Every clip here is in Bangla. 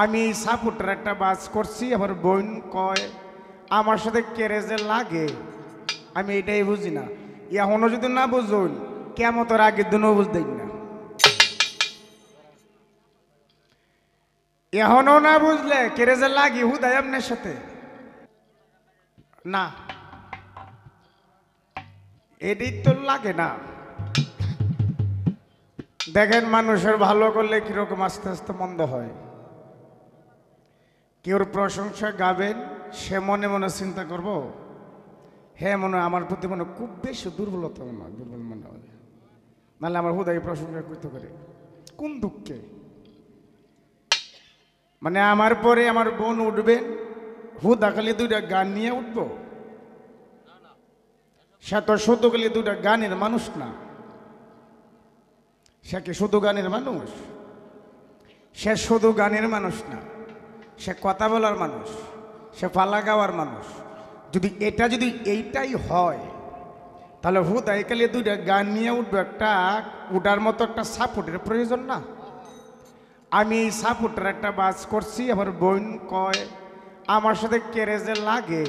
আমি সাপোর্টার একটা বাস করছি, আমার বোন কয় আমার সাথে কেরেজে লাগে, আমি এটাই বুঝি না। এখনো যদি না বুঝুন কেমতের আগের দিনও বুঝতেই না। এখনো না বুঝলে কেরেজে লাগি হুদাই আপনার সাথে না, এটাই তো লাগে না। দেখেন মানুষের ভালো করলে কিরকম আস্তে আস্তে মন্দ হয়। কেউর প্রশংসা গাবেন, সে মনে মনে চিন্তা করবো হ্যাঁ মনে আমার প্রতি মনে খুব বেশি দুর্বলতা না, দুর্বল মনে হয়, নাহলে আমার হুদাই প্রশংসা করতে পারে কোন দুঃখে। মানে আমার পরে আমার বোন উঠবেন, হুদা খালি দুইটা গান নিয়ে উঠবো, সে তো শুধু খালি দুইটা গানের মানুষ না। সে কি শুধু গানের মানুষ? সে শুধু গানের মানুষ না, সে কথা বলার মানুষ, সে পালা গাওয়ার মানুষ। যদি এইটাই হয় তাহলে হুদাই খালি দুইটা গান নিয়ে উঠবো, একটা উঠার মতো একটা সাপোর্টের প্রয়োজন না। আমি এই সাপোর্টার একটা বাস করছি, আমার বোন কয় আমার সাথে কেরেজে লাগে,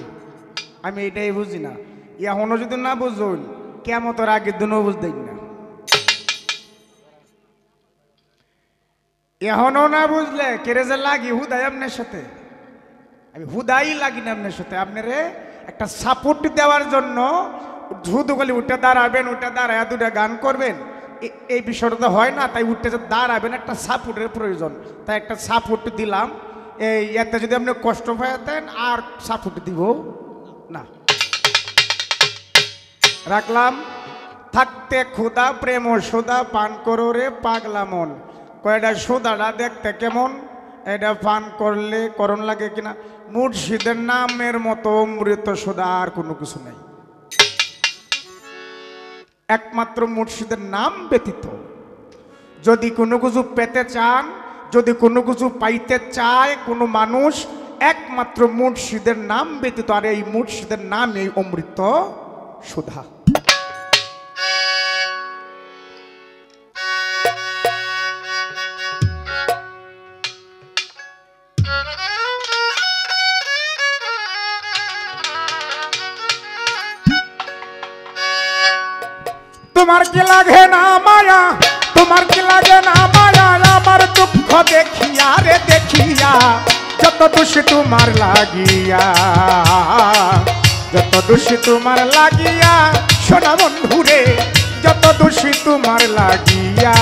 আমি এটাই বুঝি না। এখনো যদি না বুঝুন কেমতের আগের দিনও বুঝতেই না। এখনো না বুঝলে কেরেজে লাগি হুদাই আপনার সাথে, আমি হুদাই লাগি না আপনার সাথে। আপনারে একটা সাপোর্ট দেওয়ার জন্য শুধু খালি উঠে দাঁড়াবেন, উঠে দাঁড়ায় দুটা গান করবেন, এই বিষয়টা তো হয় না। তাই উঠতে যে দাঁড়াবেন একটা সাপোর্টের প্রয়োজন, তাই একটা সাপোর্ট দিলাম। এই এতে যদি আপনি কষ্ট পাইতেন আর সাপোর্ট দিব না। রাখলাম থাকতে ক্ষুদা প্রেম ও সুদা পান করো রে পাগলা মন। কয়টা সুদাটা দেখতে কেমন, এটা পান করলে করণ লাগে কিনা। মুর্শিদের নামের মতো অমৃত সুদা আর কোনো কিছু নাই, একমাত্র মুর্শিদের নাম ব্যতীত। যদি কোনো কিছু পেতে চান, যদি কোনো কিছু পাইতে চায় কোনো মানুষ, একমাত্র মুর্শিদের নাম ব্যতীত। আর এই মুর্শিদের নাম এই অমৃত সুধা। তোমার কি লাগে না মায়া, তোমার কি লাগে না মায়া, আমার দুঃখ দেখিয়া রে দেখিয়া, যত দোষী তোমার লাগিয়া, যত দোষী তোমার লাগিয়া, সোনা বন্ধুরে যত দোষী তোমার লাগিয়া।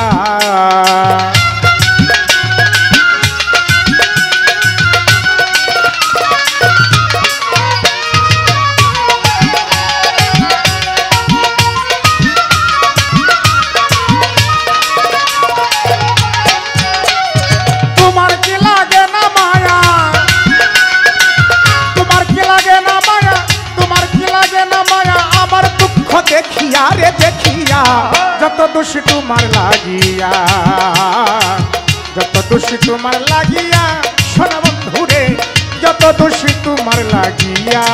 দেখিয়া রে দেখিয়া, যত দোষী তোমার লাগিয়া, যত দোষী তোমার লাগিয়া, সোনা বন্ধুরে যত দোষী তোমার লাগিয়া।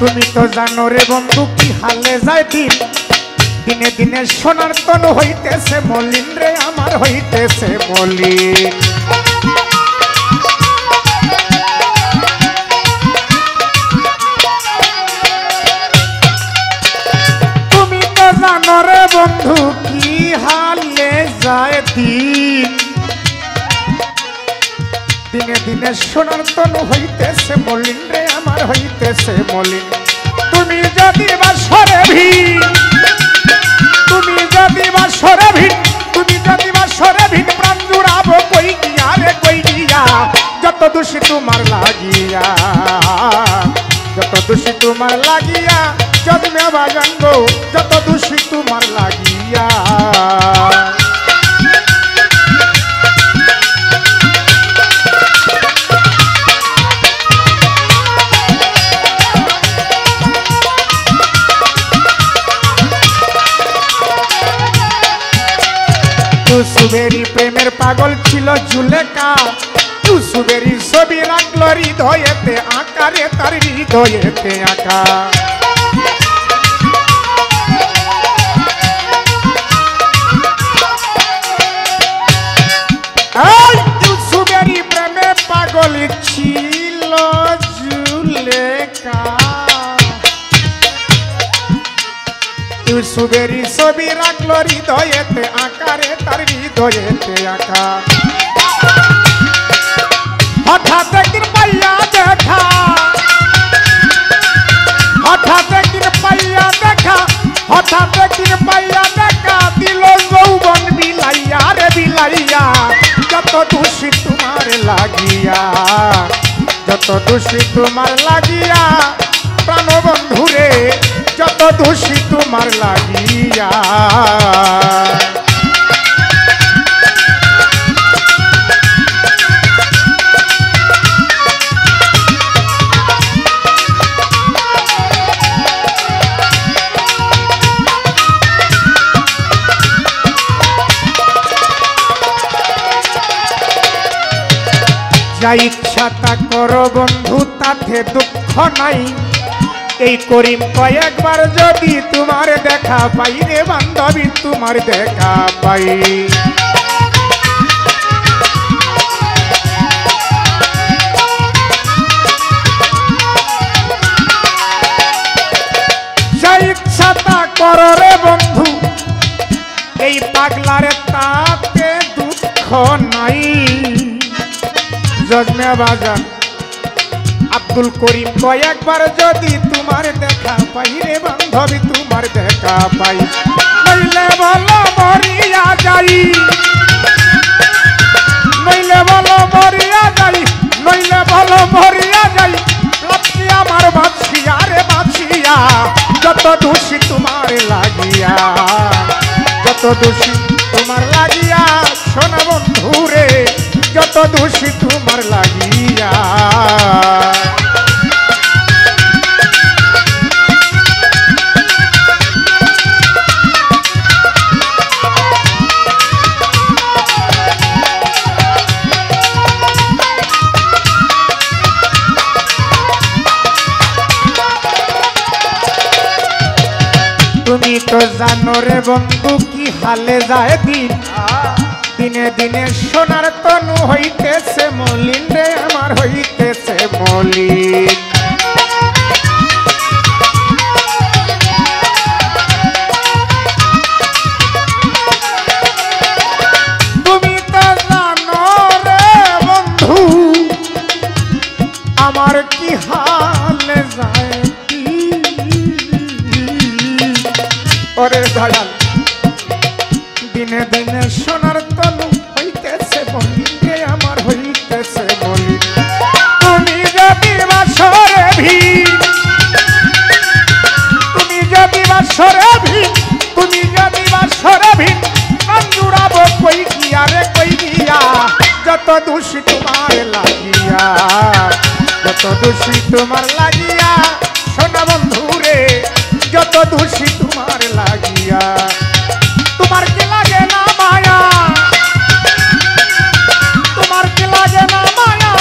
তুমি তো জানো রে বন্ধু কি হালে যায় দিন, দিনে দিনে সোনার তনু হইতেছে মলিন রে, আমার হইতেছে মলিন। তুমি তো জানো রে বন্ধু কি হালে যায় দিন, দিনে দিনে সোনার তনু হইতেছে মলিন রে, আমার হইতেছে মলিন। তুমি যদি বাসরে ভিন, তুমি যদি বাসরে ভিন, তুমি যদি বাসরে ভিন, প্রাণ জুড়াবো কই গিয়া রে কই গিয়া, যত দোষী তোমার লাগিয়া, যত দোষী তোমার লাগিয়া, জন্মে বাজাঙ্গ যত দোষী তোমার লাগিয়া। सुबेरी प्रेम প্রেমের পাগল ছিল জুলেখা ইউসুফেরই ছবি রাখলো হৃদয়েতে আকারে তার হৃদয়েতে আঁকা ইউসুফেরই প্রেমে পাগল ছিল জুলেখা ইউসুফেরই ছবি রাখলো হৃদয়েতে আকারে তার হৃদয়েতে আঁকা হঠাৎ একদিন পাইয়া দেখা হঠাৎ একদিন পাইয়া দেখা হঠাৎ একদিন পাইয়া দেখা দিল যৌবন বিলাইয়া রে বিলাইয়া যত দোষী তোমার লাগিয়া যত দোষী তোমার লাগিয়া প্রাণবন্ধুরে যত দোষী তোমার লাগিয়া যা ইচ্ছা তা করো বন্ধু তাতে দুঃখ নাই এই করিম কয়েকবার যদি তোমার দেখা পাই রে বান্ধবী তোমার দেখা পাই যা ইচ্ছা তা করো রে বন্ধু এই পাগলারে তাতে দুঃখ নাই জজমে বাজার আব্দুল করিম কয়েকবার যদি তোমার দেখা পাই রে বান্ধবী তোমার দেখা পাই নইলে বলো মরিয়া যাই নইলে বলো মরিয়া যাই নইলে বলো মরিয়া যাই লাপি আমার বাঁচিয়া রে বাঁচিয়া যত দোষী তোমার লাগিয়া যত দোষী তোমার লাগিয়া সোনা বন্ধু রে যত দোষী তোমার লাগিয়া তুমি তো জানো রে বন্ধু কি হালে যায় দিন দিনে দিনে সোনার তনু হইতেছে মলিন রে আমার হইতেছে মলিন তুমি তো জানো রে বন্ধু আমার কি হালে যায় ওরে দয়াল দিনে দিনে সোনার তনু হইতেছে মলিন রে আমার হইতেছে মলিন তুমি যদি বাসরে ভিড় তুমি যদি বাসরে ভিড় তুমি যদি বাসরে ভিড় জুড়াবো কই গিয়া রে কই গিয়া যত দোষী তোমার লাগিয়া যত দোষী তোমার লাগিয়া সোনা বন্ধু রে যত দোষী তোমার লাগিয়া তোমার কি লাগে না মায়া তোমার কি লাগে না মায়া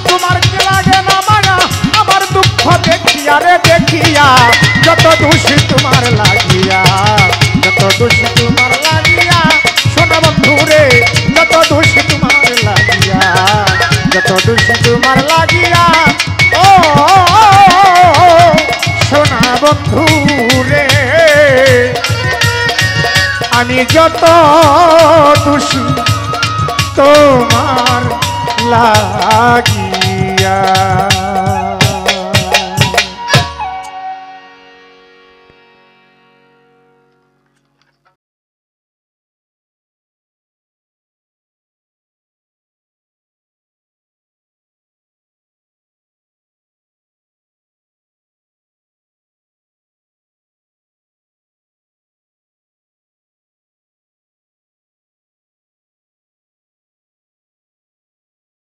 তোমার কি লাগে না মায়া আমার দুঃখ দেখিয়া রে দেখিয়া যত দোষী তোমার লাগিয়া যত দোষী তোমার লাগিয়া সোনা বন্ধু রে যত দোষী তোমার লাগিয়া যত দোষী তোমার লাগিয়া ও সোনা বন্ধু রে আমি যত দোষী তোমার লাগিয়া